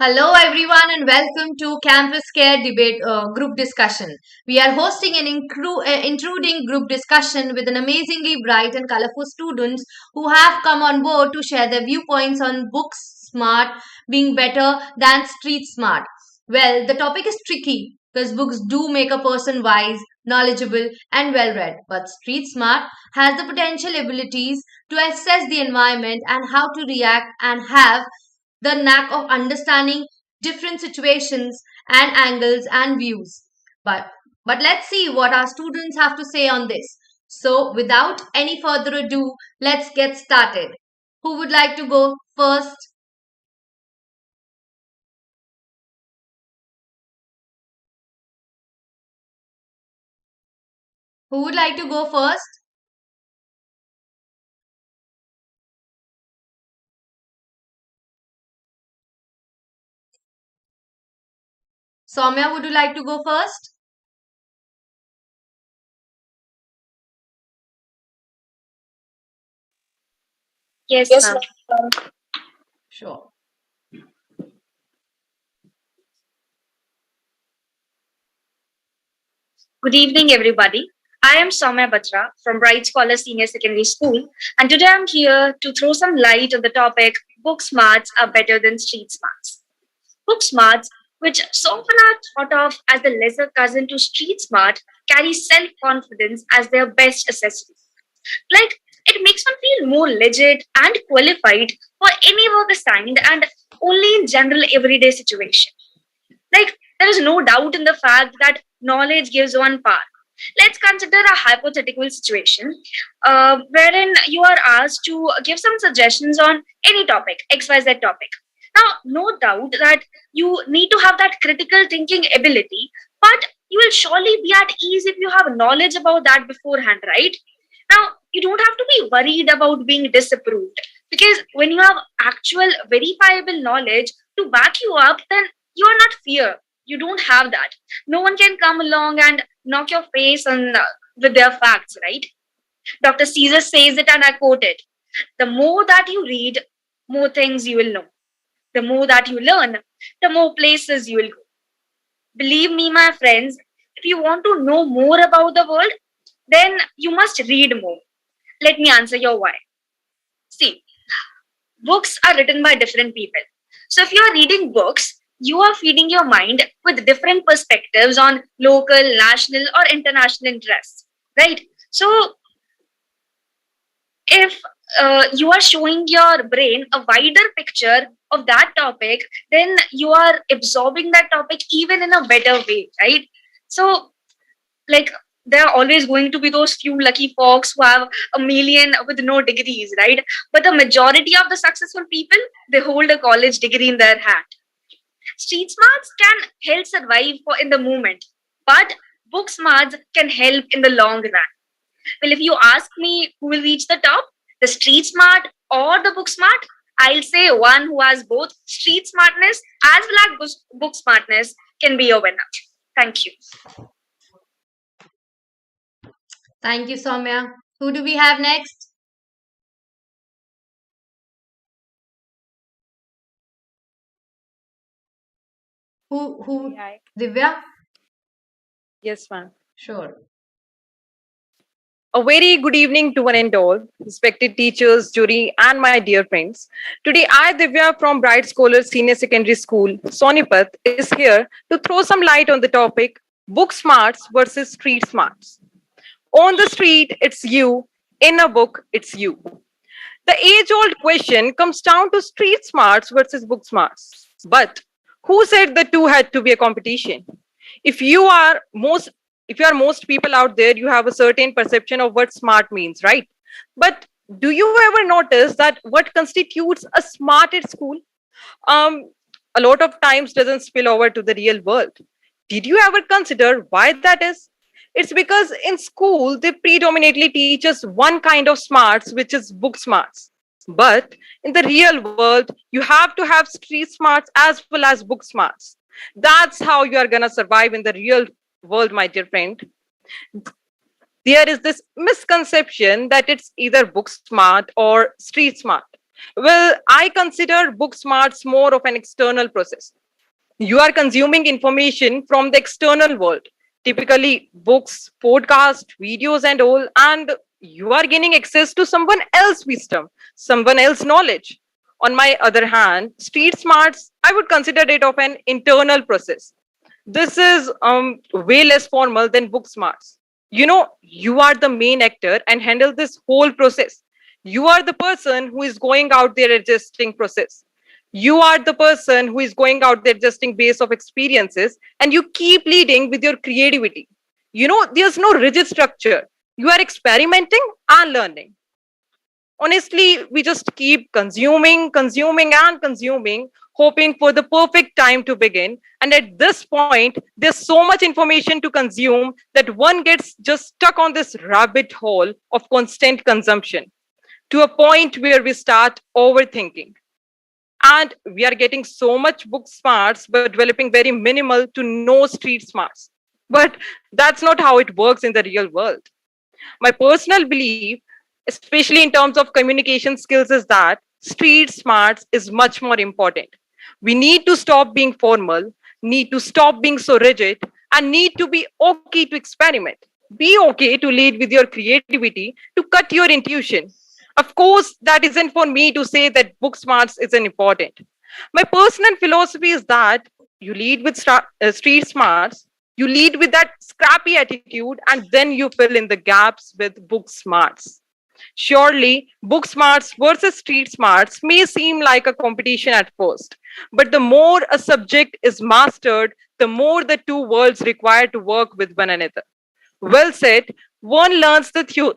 Hello, everyone, and welcome to Campus Care Debate Group Discussion. We are hosting an intruding group discussion with an amazingly bright and colorful students who have come on board to share their viewpoints on books smart being better than street smart. Well, the topic is tricky because books do make a person wise, knowledgeable, and well read, but street smart has the potential abilities to assess the environment and how to react and have the knack of understanding different situations and angles and views. But let's see what our students have to say on this. So without any further ado, let's get started. Who would like to go first? Who would like to go first? Soumya, would you like to go first? Yes, Yes, ma'am. ma'am. Sure. Good evening, everybody. I am Soumya Batra from Bright Scholar Senior Secondary School, and today I'm here to throw some light on the topic book smarts are better than street smarts. Book smarts, which so often are thought of as the lesser cousin to street smart, carry self confidence as their best accessory. Like, it makes one feel more legit and qualified for any work assigned and only in general everyday situation. Like, there is no doubt in the fact that knowledge gives one power. Let's consider a hypothetical situation wherein you are asked to give some suggestions on any topic, XYZ topic. Now, no doubt that you need to have that critical thinking ability, but you will surely be at ease if you have knowledge about that beforehand, right? Now, you don't have to be worried about being disapproved because when you have actual verifiable knowledge to back you up, then you are not fear. You don't have that. No one can come along and knock your face on with their facts, right? Dr. Caesar says it, and I quote it: "The more that you read, more things you will know. The more that you learn, the more places you will go." Believe me, my friends, if you want to know more about the world, then you must read more. Let me answer your why. See, books are written by different people. So if you are reading books, you are feeding your mind with different perspectives on local, national, or international interests, right? So if you are showing your brain a wider picture of that topic, then you are absorbing that topic even in a better way, right? So, like, there are always going to be those few lucky folks who have a million with no degrees, right? But the majority of the successful people, they hold a college degree in their hand. Street smarts can help survive for in the moment, but book smarts can help in the long run. Well, if you ask me who will reach the top, the street smart or the book smart, I'll say one who has both street smartness as well as book smartness can be a winner. Thank you. Thank you, Soumya. Who do we have next? Who? Hi. Divya? Yes, ma'am. Sure. A very good evening to one and all, respected teachers, jury, and my dear friends. Today, I, Divya from Bright Scholar Senior Secondary School, Sonipat, is here to throw some light on the topic book smarts versus street smarts. On the street, it's you. In a book, it's you. The age old question comes down to street smarts versus book smarts. But who said the two had to be a competition? If you are most if you are most people out there, you have a certain perception of what smart means, right? But do you ever notice that what constitutes a smart at school um a lot of times doesn't spill over to the real world? Did you ever consider why that is? It's because in school they predominantly teach us one kind of smarts, which is book smarts. But in the real world, you have to have street smarts as well as book smarts. That's how you are going to survive in the real world, my dear friend. there is this misconception that it's either book smart or street smart. Well, I consider book smarts more of an external process. You are consuming information from the external world, typically books, podcasts, videos, and all, and you are gaining access to someone else's wisdom, someone else's knowledge. On my other hand, street smarts, I would consider it of an internal process. This is way less formal than book smarts. You are the main actor and handle this whole process. You are the person who is going out there adjusting process. You are the person who is going out there adjusting base of experiences, and you keep leading with your creativity. There's no rigid structure. You are experimenting and learning. Honestly, we just keep consuming, and consuming, hoping for the perfect time to begin. And at this point, there's so much information to consume that one gets just stuck on this rabbit hole of constant consumption to a point where we start overthinking. And we are getting so much book smarts, but developing very minimal to no street smarts. But that's not how it works in the real world. My personal belief, especially in terms of communication skills, is that street smarts is much more important. We need to stop being formal, need to stop being so rigid, and need to be okay to experiment. Be okay to lead with your creativity, to cut your intuition. Of course, that isn't for me to say that book smarts isn't important. My personal philosophy is that you lead with street smarts, you lead with that scrappy attitude, and then you fill in the gaps with book smarts. Surely, book smarts versus street smarts may seem like a competition at first, but the more a subject is mastered, the more the two worlds require to work with one another. Well said, one learns the theory.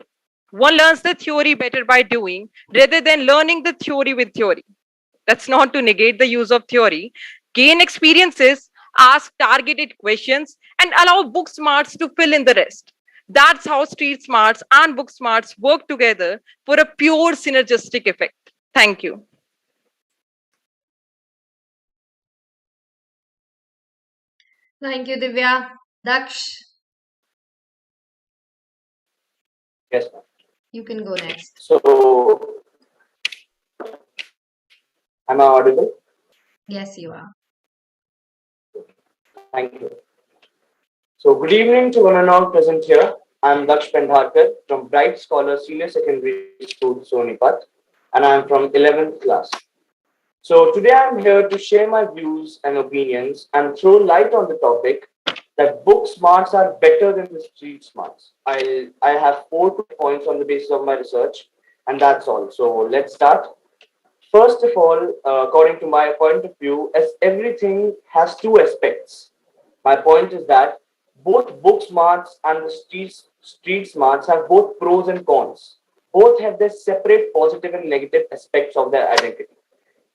One learns the theory better by doing rather than learning the theory with theory. That's not to negate the use of theory. Gain experiences, ask targeted questions, and allow book smarts to fill in the rest. That's how street smarts and book smarts work together for a pure synergistic effect. Thank you. Thank you, Divya. Daksh, Yes, ma'am. you can go next. So, am I audible? Yes, you are. Thank you. So, good evening to one and all present here. I'm Daksh Pendharkar from Bright Scholar Senior Secondary School, Sonipat, and I'm from 11th class. So, today I'm here to share my views and opinions and throw light on the topic that book smarts are better than the street smarts. I have 4 points on the basis of my research, and that's all. So, let's start. First of all, according to my point of view, as everything has two aspects. My point is that both book smarts and the street smarts have both pros and cons. Both have their separate positive and negative aspects of their identity.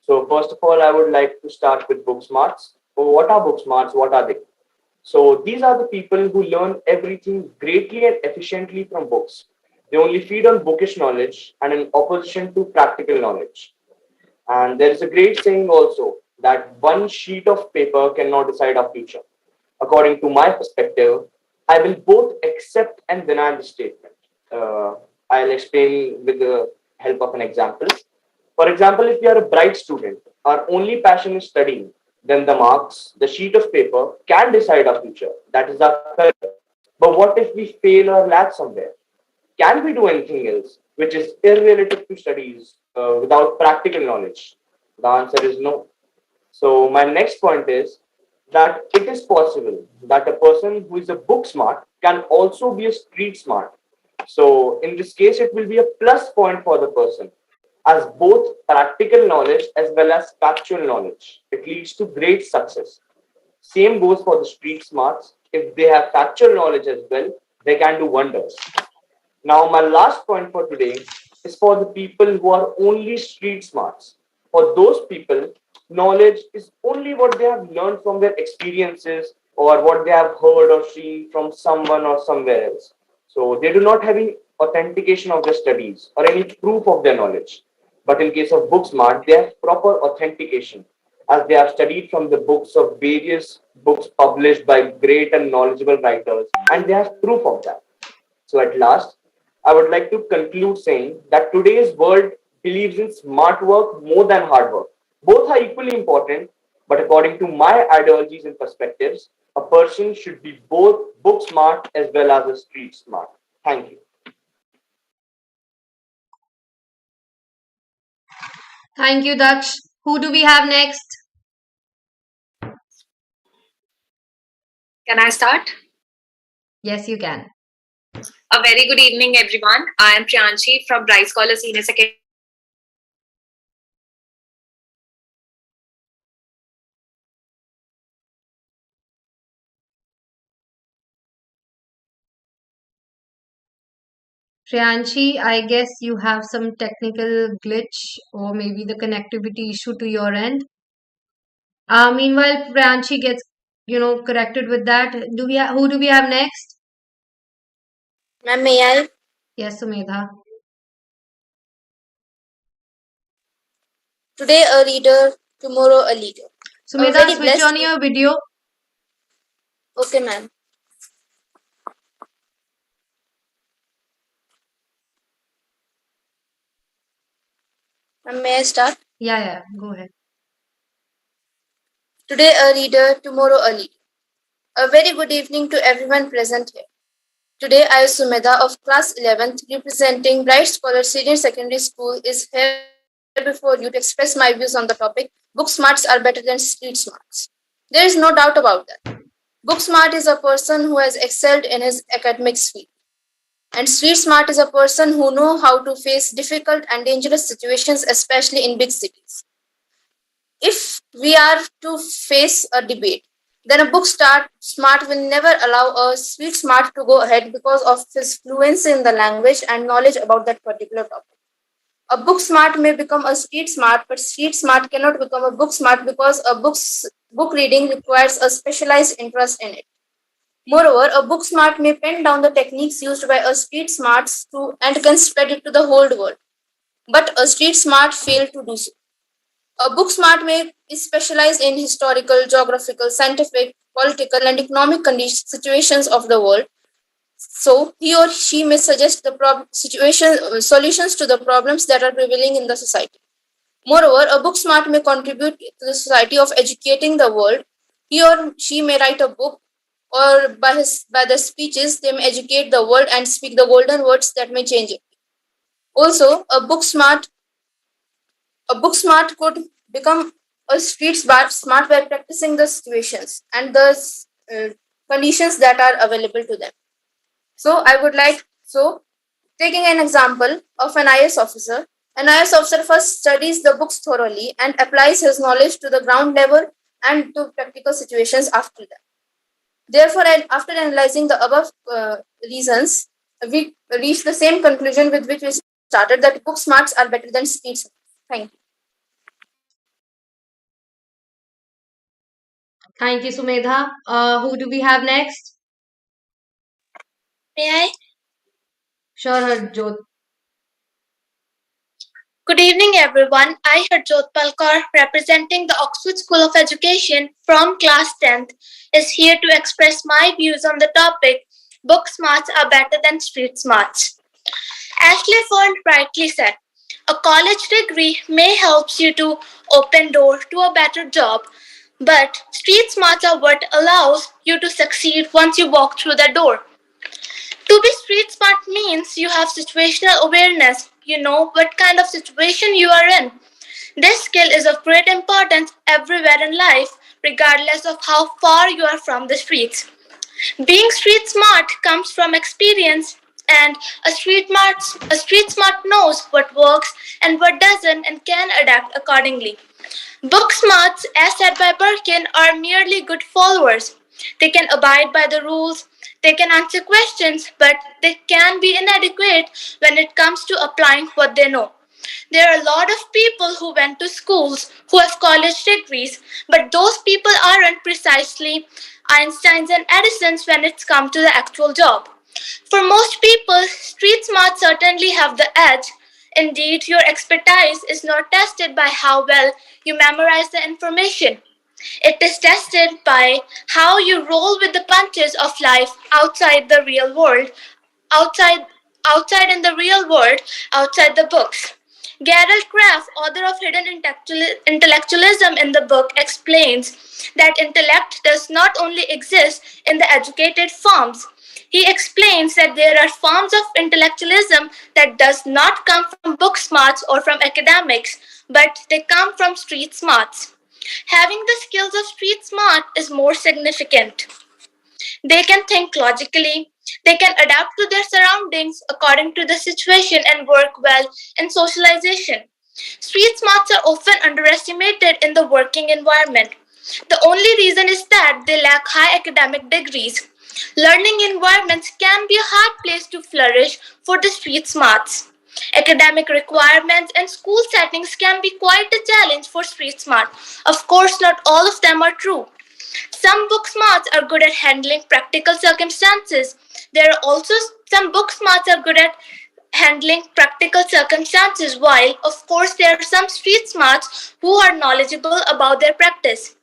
So first of all, I would like to start with book smarts. So what are book smarts? What are they? So these are the people who learn everything greatly and efficiently from books. They only feed on bookish knowledge and in opposition to practical knowledge. And there is a great saying also that one sheet of paper cannot decide our future. According to my perspective, I will both accept and deny the statement. Uh, I'll explain with the help of an example. For example, if you are a bright student, our only passion is studying, then the marks, the sheet of paper can decide our future. That is our career. But what if we fail or lack somewhere? Can we do anything else which is irrelative to studies without practical knowledge? The answer is no. So, my next point is that it is possible that a person who is a book smart can also be a street smart. So, in this case, it will be a plus point for the person as both practical knowledge as well as factual knowledge. It leads to great success. Same goes for the street smarts. If they have factual knowledge as well, they can do wonders. Now, my last point for today is for the people who are only street smarts. For those people, knowledge is only what they have learned from their experiences or what they have heard or seen from someone or somewhere else. So they do not have any authentication of their studies or any proof of their knowledge. But in case of Booksmart, they have proper authentication as they have studied from the books of various books published by great and knowledgeable writers and they have proof of that. So, at last, I would like to conclude saying that today's world believes in smart work more than hard work. Both are equally important, but according to my ideologies and perspectives, a person should be both book smart as well as a street smart. Thank you. Thank you, Daksh. Who do we have next? Can I start? Yes, you can. A very good evening, everyone. I am Priyanshi from Bright Scholar Senior Secondary. Priyanshi, I guess you have some technical glitch or maybe the connectivity issue to your end. Meanwhile, Priyanshi gets, corrected with that. Who do we have next? Ma'am, may I? Yes, Sumedha. Today a reader, tomorrow a leader. Sumedha, very switch blessed on your video. Okay, ma'am. Ma'am, may I start? Yeah, go ahead. Today a reader, tomorrow a leader. A very good evening to everyone present here. Today I, Sumedha of class 11th, representing Bright Scholar Senior Secondary School, is here before you to express my views on the topic, book smarts are better than street smarts. There is no doubt about that. Book smart is a person who has excelled in his academic field. And street smart is a person who know how to face difficult and dangerous situations, especially in big cities. If we are to face a debate, then a smart will never allow a street smart to go ahead because of his fluency in the language and knowledge about that particular topic. A book smart may become a street smart, but street smart cannot become a book smart because book reading requires a specialized interest in it. Moreover, a book smart may pen down the techniques used by a street smart and can spread it to the whole world. But a street smart failed to do so. A book smart may is specialized in historical, geographical, scientific, political, and economic situations of the world. So he or she may suggest the solutions to the problems that are prevailing in the society. Moreover, a book smart may contribute to the society of educating the world. He or she may write a book, or by their speeches they may educate the world and speak the golden words that may change it. Also, a book smart could become a smart by practicing the situations and the uh, conditions that are available to them. So I would like so taking an example of an IS officer. An IS officer first studies the books thoroughly and applies his knowledge to the ground level and to practical situations after that. Therefore, after analyzing the above reasons, we reach the same conclusion with which we started, that book smarts are better than street smarts. Thank you. Thank you, Sumedha. Who do we have next? May I? Sure, Harjot. Good evening, everyone. I, Harjot Palkar, representing the Oxford School of Education from class 10th, is here to express my views on the topic, book smarts are better than street smarts. Ashley Fern rightly said, a college degree may help you to open door to a better job, but street smarts are what allows you to succeed once you walk through the door. To be street smart means you have situational awareness. You know what kind of situation you are in. This skill is of great importance everywhere in life, regardless of how far you are from the streets. Being street smart comes from experience, and a street smart knows what works and what doesn't and can adapt accordingly. Book smarts, as said by Birkin, are merely good followers. They can abide by the rules, they can answer questions, but they can be inadequate when it comes to applying what they know. There are a lot of people who went to schools who have college degrees, but those people aren't precisely Einsteins and Edisons when it's come to the actual job. For most people, street smarts certainly have the edge. Indeed, your expertise is not tested by how well you memorize the information. It is tested by how you roll with the punches of life outside the real world outside outside in the real world, outside the books. Gerald Kraft, author of Hidden Intellectualism in the book, explains that intellect does not only exist in the educated forms. He explains that there are forms of intellectualism that does not come from book smarts or from academics, but they come from street smarts. Having the skills of street smart is more significant. They can think logically. They can adapt to their surroundings according to the situation and work well in socialization. Street smarts are often underestimated in the working environment. The only reason is that they lack high academic degrees. Learning environments can be a hard place to flourish for the street smarts. Academic requirements and school settings can be quite a challenge for street smart. Of course, not all of them are true. Some book smarts are good at handling practical circumstances. There are also some book smarts are good at handling practical circumstances, while, of course, there are some street smarts who are knowledgeable about their practice.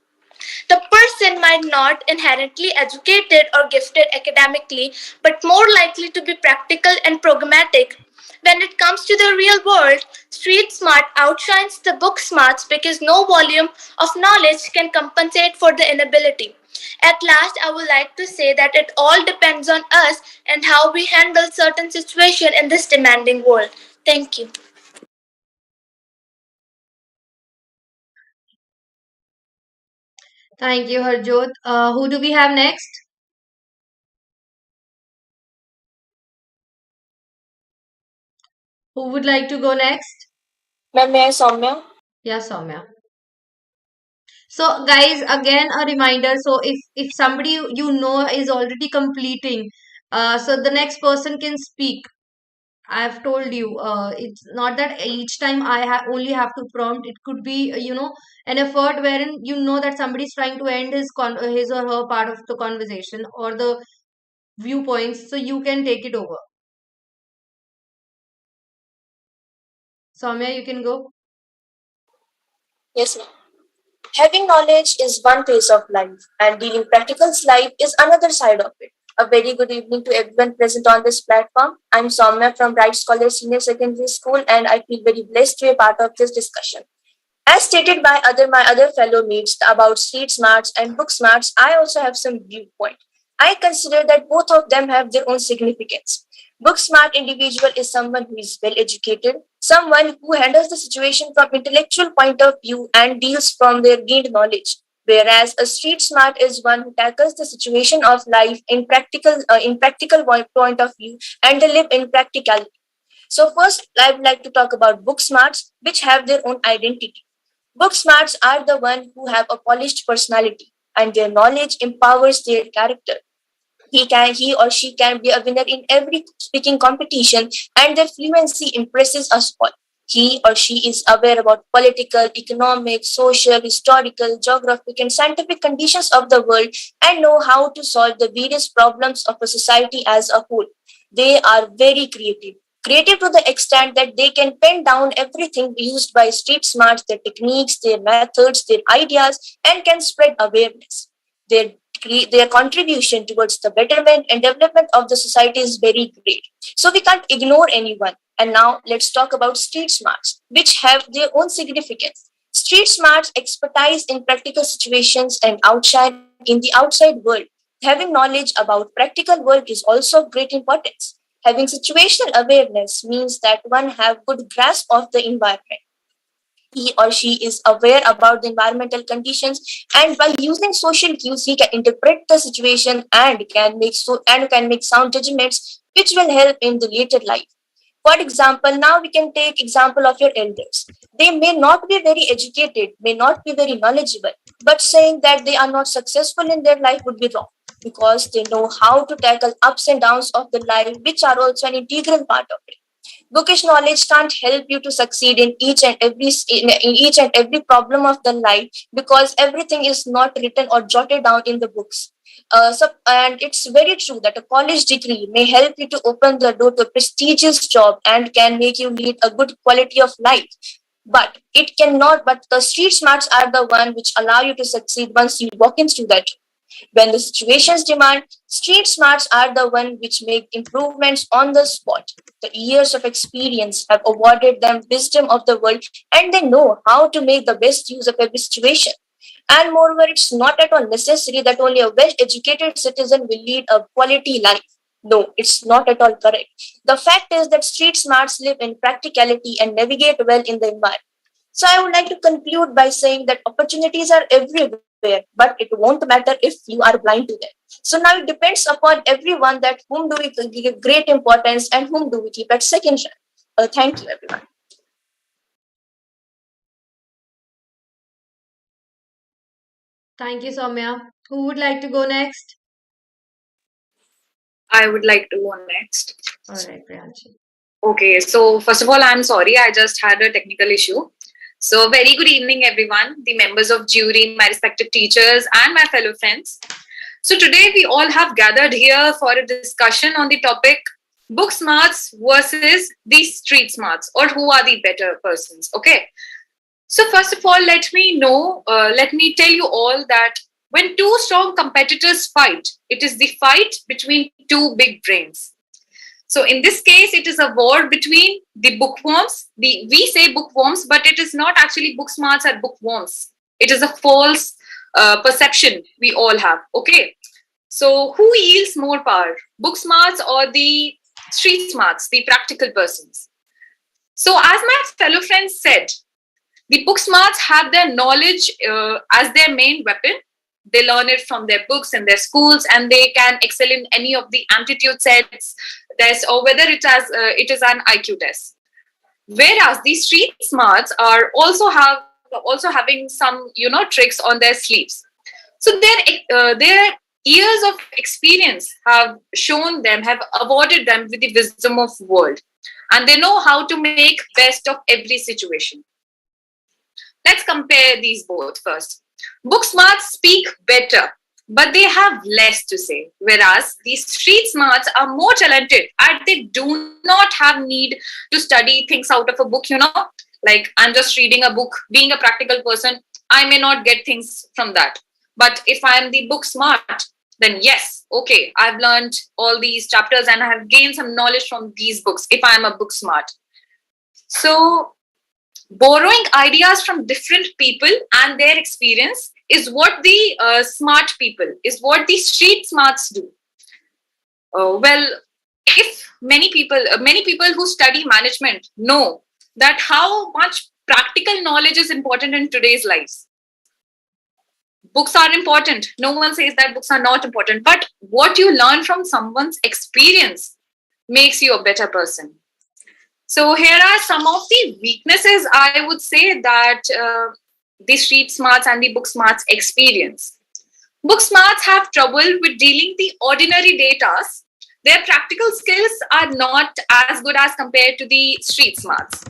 The person might not inherently educated or gifted academically, but more likely to be practical and programmatic. When it comes to the real world, street smart outshines the book smarts because no volume of knowledge can compensate for the inability. At last, I would like to say that it all depends on us and how we handle certain situations in this demanding world. Thank you. Thank you, Harjot. Who do we have next? Who would like to go next? Ma'am, may I, Soumya? Yeah, Soumya. So, guys, again a reminder. So, if somebody you know is already completing, so the next person can speak. I've told you, it's not that each time only have to prompt. It could be, an effort wherein you know that somebody is trying to end his or her part of the conversation or the viewpoints, so you can take it over. Soumya, you can go. Yes, ma'am. Having knowledge is one phase of life, and dealing practical life is another side of it. A very good evening to everyone present on this platform. I'm Soumya from Bright Scholar Senior Secondary School, and I feel very blessed to be a part of this discussion. As stated by my other fellow mates about street smarts and book smarts, I also have some viewpoint. I consider that both of them have their own significance. Book smart individual is someone who is well educated, someone who handles the situation from intellectual point of view and deals from their gained knowledge. Whereas a street smart is one who tackles the situation of life in practical point of view and they live in practicality. So first, I would like to talk about book smarts, which have their own identity. Book smarts are the one who have a polished personality and their knowledge empowers their character. He or she can be a winner in every speaking competition and their fluency impresses us all. He or she is aware about political, economic, social, historical, geographic, and scientific conditions of the world and know how to solve the various problems of a society as a whole. They are very creative. Creative to the extent that they can pen down everything used by street smarts, their techniques, their methods, their ideas, and can spread awareness. Their their contribution towards the betterment and development of the society is very great. So we can't ignore anyone. And now let's talk about street smarts, which have their own significance. Street smarts expertise in practical situations and outshine in the outside world. Having knowledge about practical world is also of great importance. Having situational awareness means that one have good grasp of the environment. He or she is aware about the environmental conditions and by using social cues he can interpret the situation and can make sound judgments which will help in the later life. For example, now we can take example of your elders. They may not be very educated, may not be very knowledgeable, but saying that they are not successful in their life would be wrong because they know how to tackle ups and downs of the life which are also an integral part of it. Bookish knowledge can't help you to succeed in each and every problem of the life because everything is not written or jotted down in the books. And it's very true that a college degree may help you to open the door to a prestigious job and can make you lead a good quality of life. But it cannot. But the street smarts are the one which allow you to succeed once you walk into that. When the situations demand, street smarts are the one which make improvements on the spot. The years of experience have awarded them wisdom of the world and they know how to make the best use of every situation. And moreover, it's not at all necessary that only a well educated citizen will lead a quality life. No, it's not at all correct. The fact is that street smarts live in practicality and navigate well in the environment. So I would like to conclude by saying that opportunities are everywhere, but it won't matter if you are blind to them. So now it depends upon everyone that whom do we give great importance and whom do we keep at second rank. Thank you, everyone. Thank you, Soumya. Who would like to go next? I would like to go next. All right, Priyanshi. Okay, so first of all, I'm sorry, I just had a technical issue. So, very good evening, everyone, the members of jury, my respected teachers, and my fellow friends. So, today we all have gathered here for a discussion on the topic book smarts versus the street smarts, or who are the better persons. Okay, so first of all, let me tell you all that when two strong competitors fight, it is the fight between two big brains. So in this case, it is a war between the bookworms. We say bookworms, but it is not actually book smarts or bookworms. It is a false perception we all have. Okay. So who yields more power, book smarts or the street smarts, the practical persons? So as my fellow friends said, the book smarts have their knowledge as their main weapon. They learn it from their books in their schools, and they can excel in any of the aptitude sets, tests, or whether it is an IQ test. Whereas the street smarts are also having some tricks on their sleeves. So their years of experience have awarded them with the wisdom of world, and they know how to make best of every situation. Let's compare these both first. Book smarts speak better, but they have less to say. Whereas these street smarts are more talented and they do not have need to study things out of a book. Like I'm just reading a book, being a practical person, I may not get things from that. But if I am the book smart, then yes, okay, I've learned all these chapters and I have gained some knowledge from these books if I am a book smart. So borrowing ideas from different people and their experience is what the smart people, is what the street smarts do. Well, if many people who study management know that how much practical knowledge is important in today's lives. Books are important. No one says that books are not important, but what you learn from someone's experience makes you a better person. So here are some of the weaknesses I would say that the street smarts and the book smarts experience. Book smarts have trouble with dealing the ordinary data. Their practical skills are not as good as compared to the street smarts.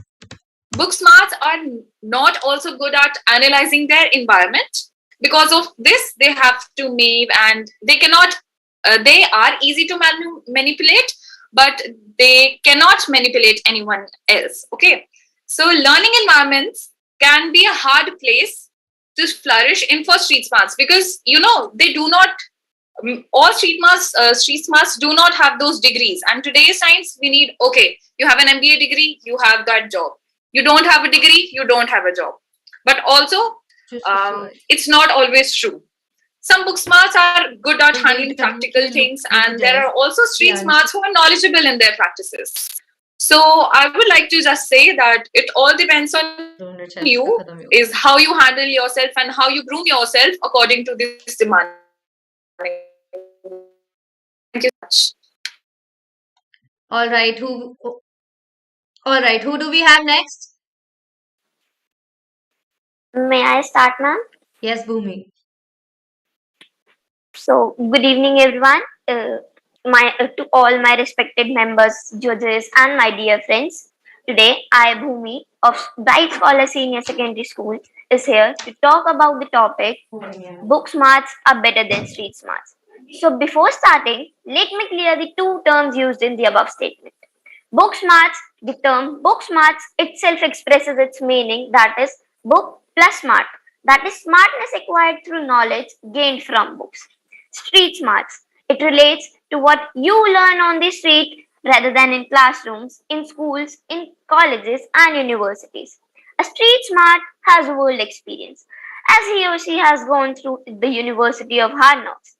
Book smarts are not also good at analyzing their environment. Because of this, they have to and they cannot, they are easy to manipulate, but they cannot manipulate anyone else. Okay. So learning environments can be a hard place to flourish in for street smarts because, they do not, all street smarts do not have those degrees. And today's science, we need, okay, you have an MBA degree, you have that job. You don't have a degree, you don't have a job. But also, it's not always true. Some book smarts are good at handling practical things, and there are also street smarts who are knowledgeable in their practices. So I would like to just say that it all depends on you, is how you handle yourself and how you groom yourself according to this demand. Thank you so much. All right, who do we have next? May I start, ma'am? Yes, Bhumi. So, good evening, everyone. To all my respected members, judges, and my dear friends. Today, I, Bhumi, of Bright Scholar Senior Secondary School, is here to talk about the topic book smarts are better than street smarts. So, before starting, let me clear the two terms used in the above statement. Book smarts, the term book smarts itself expresses its meaning, that is, book plus smart, that is smartness acquired through knowledge gained from books. Street smarts. It relates to what you learn on the street rather than in classrooms, in schools, in colleges, and universities. A street smart has world experience, as he or she has gone through the University of Hard Knocks.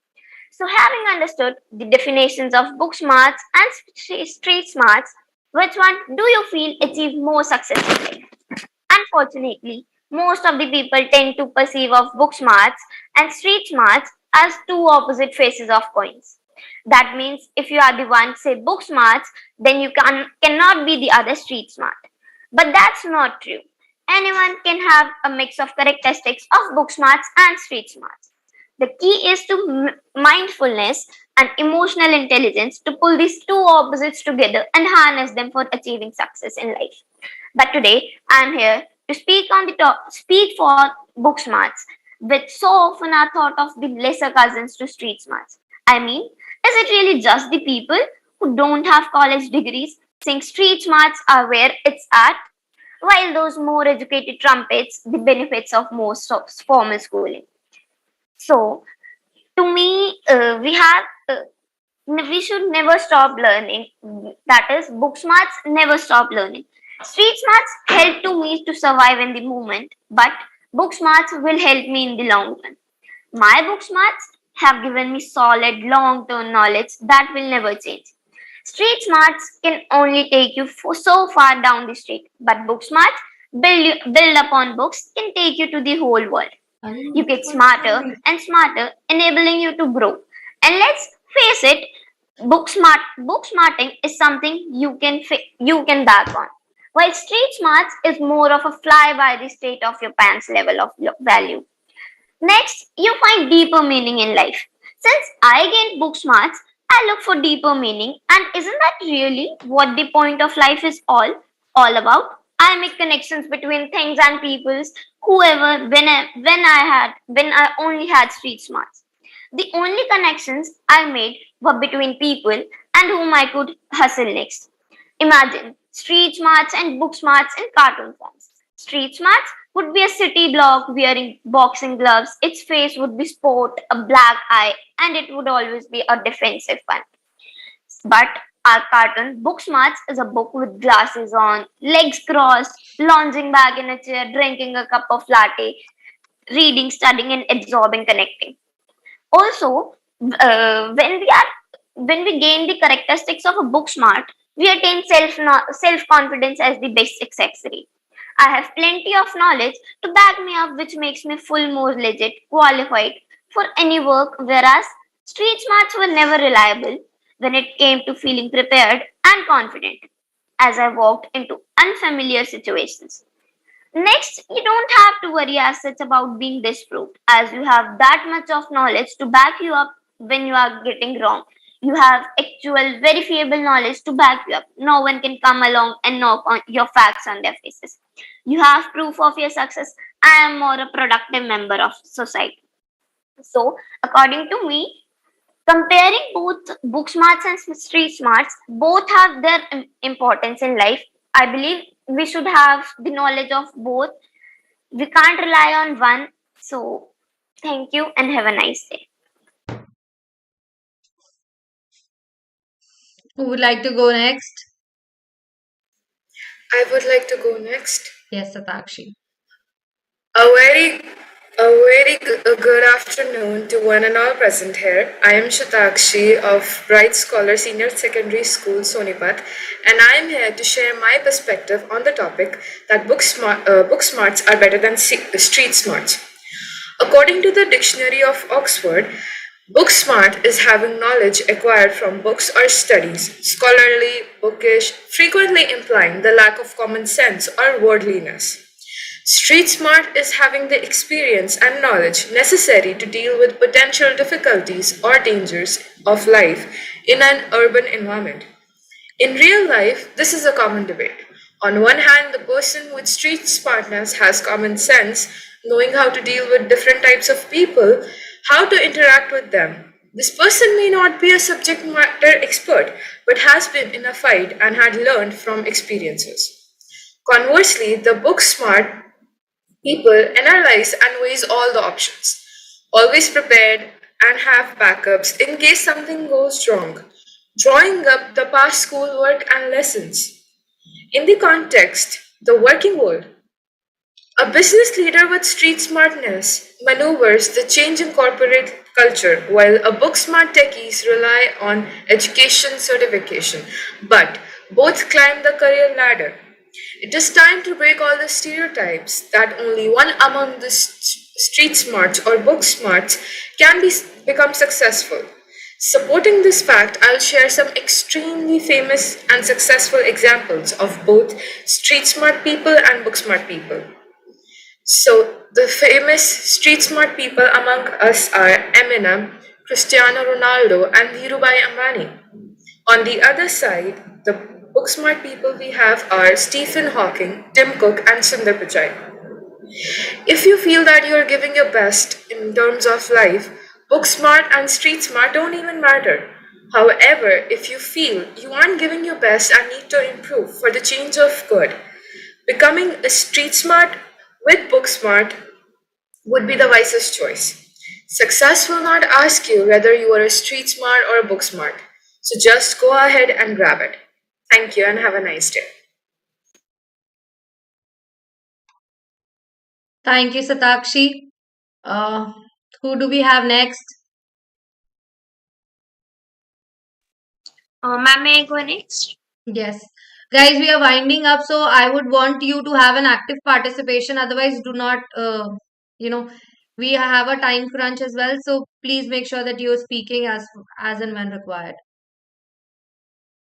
So, having understood the definitions of book smarts and street smarts, which one do you feel achieve more success in life? Unfortunately, most of the people tend to perceive of book smarts and street smarts as two opposite faces of coins. That means if you are the one say book smarts, then you cannot be the other street smart. But that's not true. Anyone can have a mix of characteristics of book smarts and street smarts. The key is to mindfulness and emotional intelligence to pull these two opposites together and harness them for achieving success in life. But today I'm here to speak for book smarts, which so often are thought of the lesser cousins to street smarts. I mean, is it really just the people who don't have college degrees think street smarts are where it's at, while those more educated trumpets the benefits of more formal schooling? So, to me, we should never stop learning. That is, book smarts never stop learning. Street smarts help to me to survive in the moment, but book smarts will help me in the long run. My book smarts have given me solid long term knowledge that will never change. Street smarts can only take you so far down the street, but book smarts build upon books can take you to the whole world. You get smarter and smarter, enabling you to grow. And let's face it, book smarting is something you can back on. While street smarts is more of a fly by the state of your pants level of value. Next, you find deeper meaning in life. Since I gained book smarts, I look for deeper meaning, and isn't that really what the point of life is all about? I make connections between things and peoples. Whoever, when I only had street smarts, the only connections I made were between people and whom I could hustle next. Imagine street smarts and book smarts in cartoon forms. Street smarts would be a city block wearing boxing gloves. Its face would be sport, a black eye, and it would always be a defensive one. But our cartoon Book Smarts is a book with glasses on, legs crossed, lounging back in a chair, drinking a cup of latte, reading, studying, and absorbing, connecting. Also, when we gain the characteristics of a book smart, we attain self confidence as the basic accessory. I have plenty of knowledge to back me up, which makes me full more legit, qualified for any work, whereas street smarts were never reliable when it came to feeling prepared and confident as I walked into unfamiliar situations. Next, you don't have to worry as such about being disproved, as you have that much of knowledge to back you up when you are getting wrong. You have actual verifiable knowledge to back you up. No one can come along and knock on your facts on their faces. You have proof of your success. I am more a productive member of society. So, according to me, comparing both book smarts and street smarts, both have their importance in life. I believe we should have the knowledge of both. We can't rely on one. So, thank you and have a nice day. Who would like to go next? I would like to go next. Yes, Satakshi. A very, a good afternoon to one and all present here. I am Shatakshi of Bright Scholar Senior Secondary School, Sonipat, and I am here to share my perspective on the topic that book smarts are better than street smarts. According to the Dictionary of Oxford, book smart is having knowledge acquired from books or studies, scholarly, bookish, frequently implying the lack of common sense or worldliness. Street smart is having the experience and knowledge necessary to deal with potential difficulties or dangers of life in an urban environment. In real life, this is a common debate. On one hand, the person with street smartness has common sense, knowing how to deal with different types of people, how to interact with them. This person may not be a subject matter expert, but has been in a fight and had learned from experiences. Conversely, the book smart people analyze and weighs all the options, always prepared and have backups in case something goes wrong, drawing up the past schoolwork and lessons. In the context, the working world, a business leader with street smartness maneuvers the change in corporate culture, while a book smart techies rely on education certification. But both climb the career ladder. It is time to break all the stereotypes that only one among the street smarts or book smarts can become successful. Supporting this fact, I'll share some extremely famous and successful examples of both street smart people and book smart people. So, the famous street smart people among us are Eminem, Cristiano Ronaldo, and Dhirubhai Ambani. On the other side, the book smart people we have are Stephen Hawking, Tim Cook, and Sundar Pichai. If you feel that you are giving your best in terms of life, book smart and street smart don't even matter. However, if you feel you aren't giving your best and need to improve for the change of good, becoming a street smart with book smart would be the wisest choice. Success will not ask you whether you are a street smart or a book smart. So just go ahead and grab it. Thank you and have a nice day. Thank you, Satakshi. Uh, who do we have next? Ma'am, may I go next? Yes. Guys, we are winding up, so I would want you to have an active participation. Otherwise, do not, you know, we have a time crunch as well. So please make sure that you're speaking as and when required.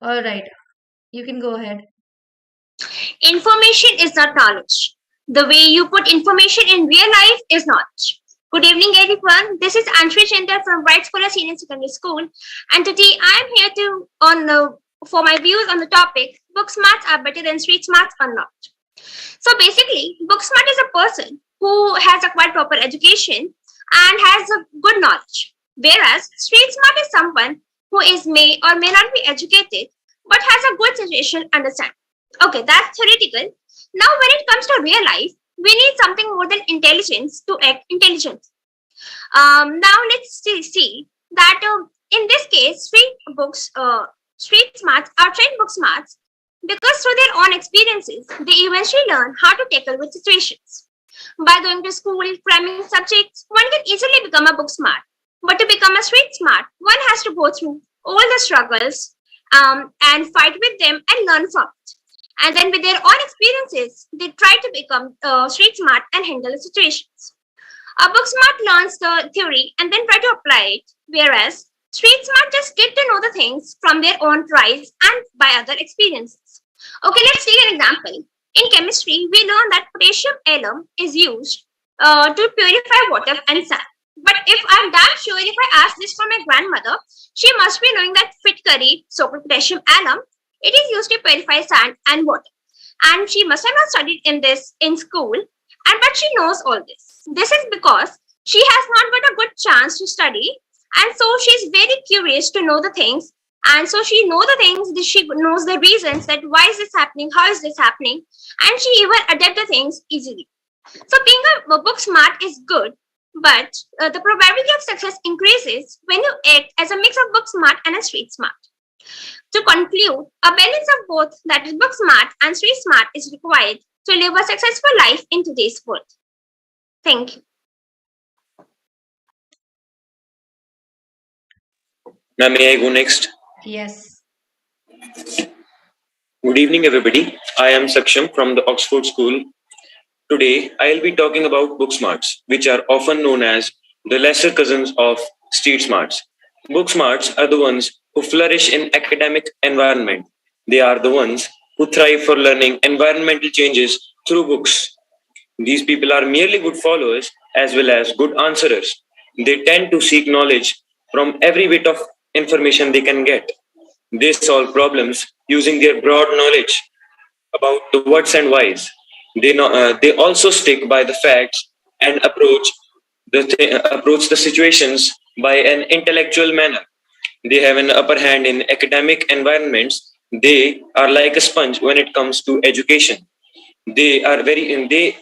All right, you can go ahead. Information is not knowledge. The way you put information in real life is knowledge. Good evening, everyone. This is Anshri Chandra from Bright Scholar Senior Secondary School, and today I am here to for my views on the topic: book smarts are better than street smarts or not. So basically, book smart is a person who has acquired proper education and has a good knowledge, whereas street smart is someone who is may or may not be educated but has a good situation understanding. Okay, that's theoretical. Now, when it comes to real life, we need something more than intelligence to act intelligent. Now let's see that in this case, street smarts are trained book smarts because through their own experiences, they eventually learn how to tackle with situations. By going to school, cramming subjects, one can easily become a book smart. But to become a street smart, one has to go through all the struggles and fight with them and learn from it. And then with their own experiences, they try to become street smart and handle the situations. A book smart learns the theory and then try to apply it, whereas street smart just get to know the things from their own tries and by other experiences. Okay, let's take an example. In chemistry, we learn that potassium alum is used to purify water and sand. But if I'm damn sure if I ask this from my grandmother, she must be knowing that fit curry, so-called potassium alum, it is used to purify sand and water. And she must have not studied in this in school, and but she knows all this. This is because she has not got a good chance to study, and so she's very curious to know the things. And so she knows the things, she knows the reasons that why is this happening, how is this happening, and she even adapt the things easily. So being a book smart is good, but the probability of success increases when you act as a mix of book smart and a street smart. To conclude, a balance of both, that is book smart and street smart, is required to live a successful life in today's world. Thank you. Now, may I go next? Yes. Good evening, everybody. I am Saksham from the Oxford School. Today, I'll be talking about book smarts, which are often known as the lesser cousins of street smarts. Book smarts are the ones who flourish in academic environment. They are the ones who thrive for learning environmental changes through books. These people are merely good followers as well as good answerers. They tend to seek knowledge from every bit of information they can get. They solve problems using their broad knowledge about the whats and whys. They also stick by the facts and approach the situations by an intellectual manner. They have an upper hand in academic environments. They are like a sponge when it comes to education. They are they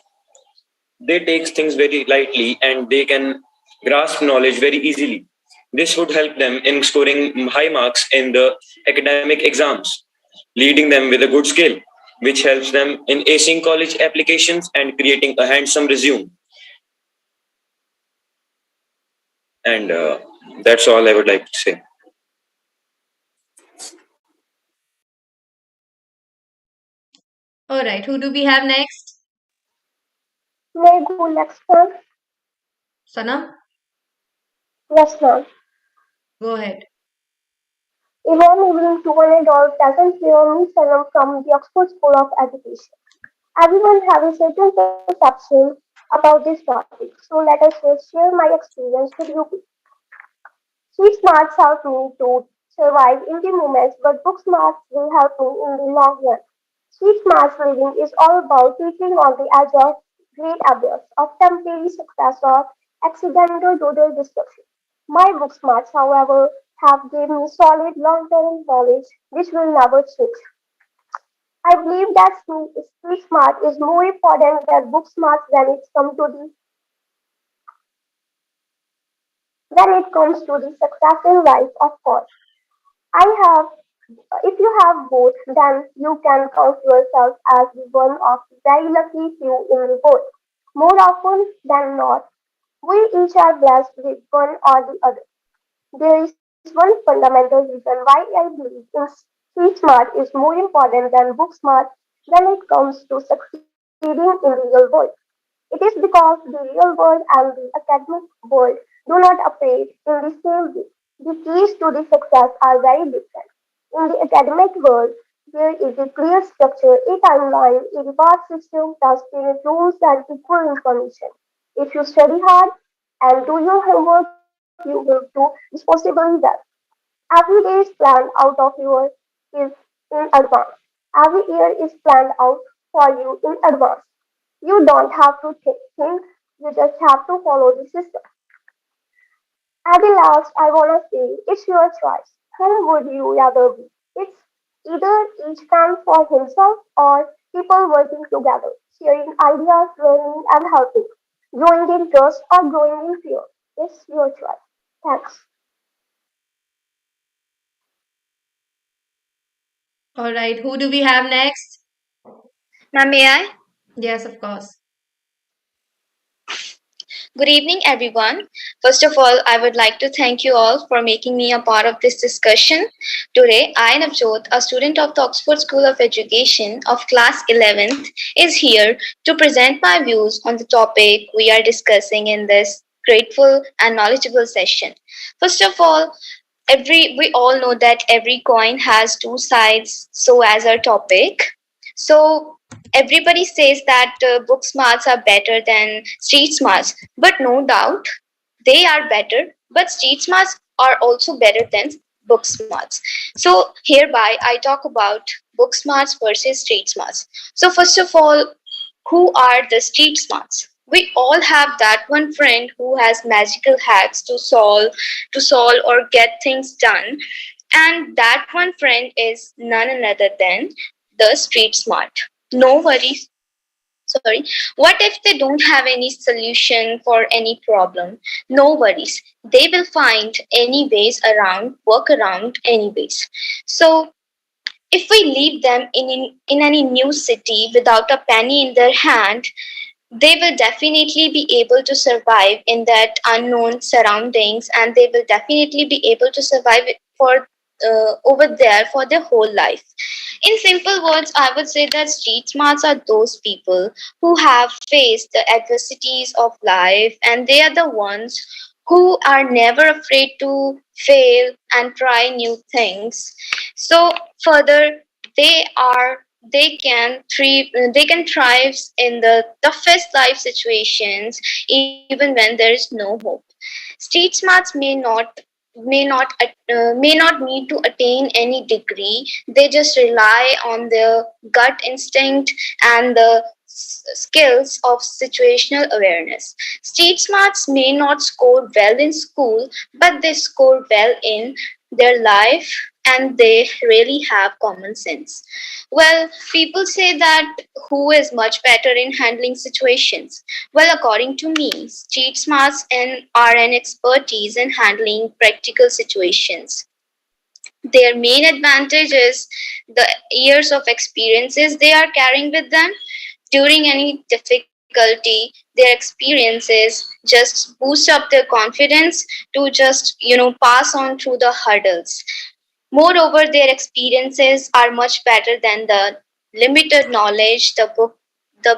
take things very lightly and they can grasp knowledge very easily. This would help them in scoring high marks in the academic exams, leading them with a good skill, which helps them in acing college applications and creating a handsome resume. And that's all I would like to say. All right, who do we have next? May I go next one? Sanam, Yes, ma'am. go ahead. A warm evening to one and all present here, me Sanam from the Oxford School of Education. Everyone has a certain perception about this topic, so let us just share my experience with you. Street smarts help me to survive in the moments, but book smarts will help me in the long run. Street smarts living is all about teaching on the edge of great abyss of temporary success or accidental total destruction. My book smarts, however, have given me solid long-term knowledge which will never change. I believe that street smart is more important than book smart when it comes to the success in life, of course. I have If you have both, then you can count yourself as the one of the very lucky few in the world. More often than not, we each are blessed with one or the other. There is one fundamental reason why I believe in street smart is more important than book smart when it comes to succeeding in the real world. It is because the real world and the academic world do not operate in the same way. The keys to the success are very different. In the academic world, there is a clear structure, a timeline, a reward system, testing, rules, and equal information. If you study hard and do your homework, you will do responsibly well. Every day is planned out of your is in advance. Every year is planned out for you in advance. You don't have to think, you just have to follow the system. At the last, I wanna say it's your choice. Whom would you rather be? It's either each man for himself or people working together, sharing ideas, learning and helping, growing in trust or growing in fear. It's your choice. Thanks. All right, who do we have next? Now, may I? Yes, of course. Good evening, everyone. First of all, I would like to thank you all for making me a part of this discussion. Today, I, Navjot, a student of the Oxford School of Education of class 11th, is here to present my views on the topic we are discussing in this grateful and knowledgeable session. First of all, every we all know that every coin has two sides, so as our topic. So everybody says that book smarts are better than street smarts, but no doubt they are better, but street smarts are also better than book smarts. So hereby I talk about book smarts versus street smarts. So first of all, who are the street smarts? We all have that one friend who has magical hacks to solve or get things done, and that one friend is none other than the street smart. No worries. Sorry. What if they don't have any solution for any problem? No worries. They will find any ways around, work around anyways. So if we leave them in any new city without a penny in their hand, they will definitely be able to survive in that unknown surroundings, and they will definitely be able to survive for over there for their whole life. In simple words, I would say that street smarts are those people who have faced the adversities of life, and they are the ones who are never afraid to fail and try new things. So further, they are they can thrive in the toughest life situations even when there is no hope. Street smarts may not need to attain any degree. They just rely on their gut instinct and the skills of situational awareness. Street smarts may not score well in school, but they score well in their life and they really have common sense. Well, people say that who is much better in handling situations? Well, according to me, street smarts and are an expertise in handling practical situations. Their main advantage is the years of experiences they are carrying with them. During any difficulty, their experiences just boost up their confidence to just, pass on through the hurdles. Moreover, their experiences are much better than the limited knowledge the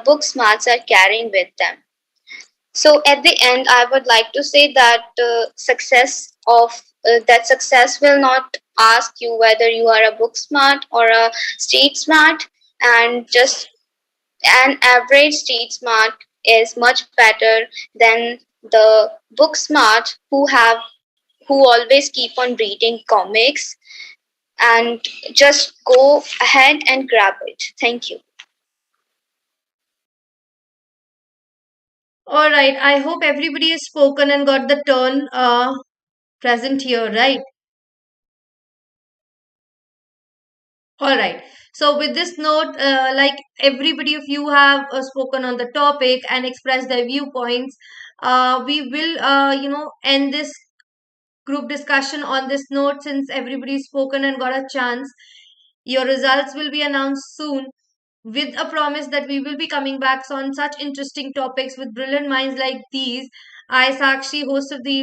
book smarts are carrying with them. So at the end, I would like to say that success will not ask you whether you are a book smart or a street smart, and just an average street smart is much better than the book smart who always keep on reading comics and just go ahead and grab it. Thank you. All right. I hope everybody has spoken and got the turn present here, right? All right. So with this note, like everybody of you have spoken on the topic and expressed their viewpoints, we will, end this group discussion on this note since everybody's spoken and got a chance. Your results will be announced soon with a promise that we will be coming back on such interesting topics with brilliant minds like these. I, Sakshi, host of the